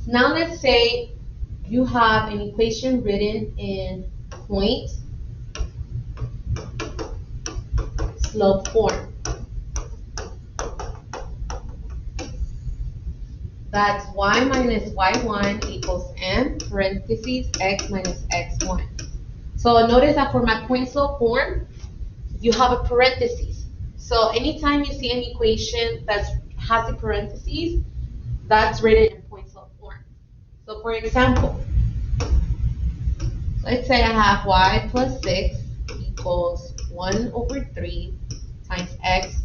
Now let's say you have an equation written in point slope form. That's y minus y1 equals m parentheses x minus x1. So notice that for my point slope form, you have a parentheses. So anytime you see an equation that has a parentheses, that's written in point slope form. So for example, let's say I have y plus 6 equals 1 over 3 times x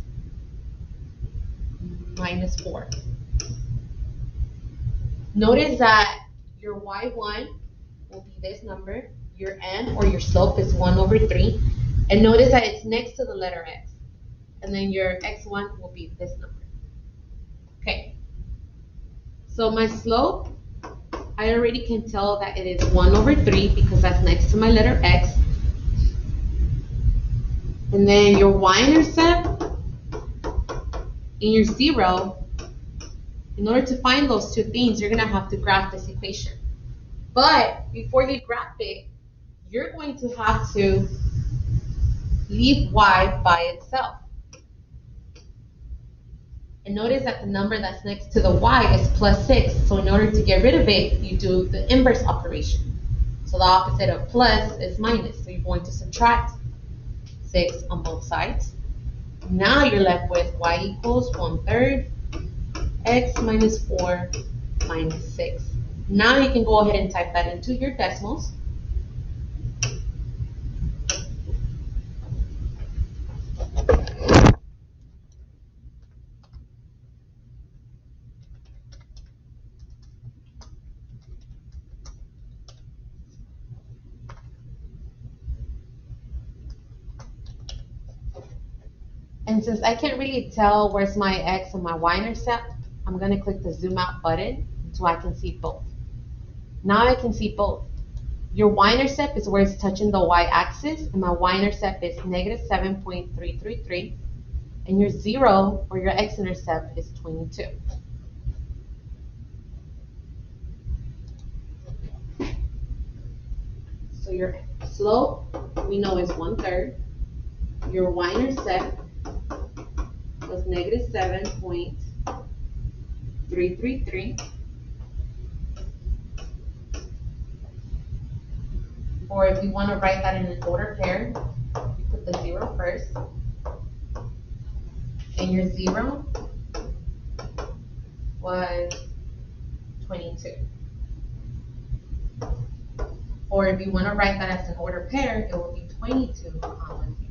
minus 4. Notice that your y1 will be this number, your m or your slope is 1 over 3, and notice that it's next to the letter x. And then your x1 will be this number. Okay. So my slope, I already can tell that it is 1 over 3 because that's next to my letter x. And then your y-intercept and your 0, in order to find those two things, you're going to have to graph this equation. But before you graph it, you're going to have to leave y by itself. And notice that the number that's next to the y is plus 6. So in order to get rid of it, you do the inverse operation. So the opposite of plus is minus. So you're going to subtract 6 on both sides. Now you're left with y equals 1/3 x minus 4 minus 6. Now you can go ahead and type that into your decimals. And since I can't really tell where's my x and my y-intercept, I'm going to click the zoom out button so I can see both. Now I can see both. Your y-intercept is where it's touching the y-axis, and my y-intercept is negative 7.333, and your 0, or your x-intercept, is 22. So your slope, we know, is 1/3. Your y-intercept was negative 7.333. Or if you want to write that in an order pair, you put the 0 first. And your 0 was 22. Or if you want to write that as an order pair, it will be 22 comma 0.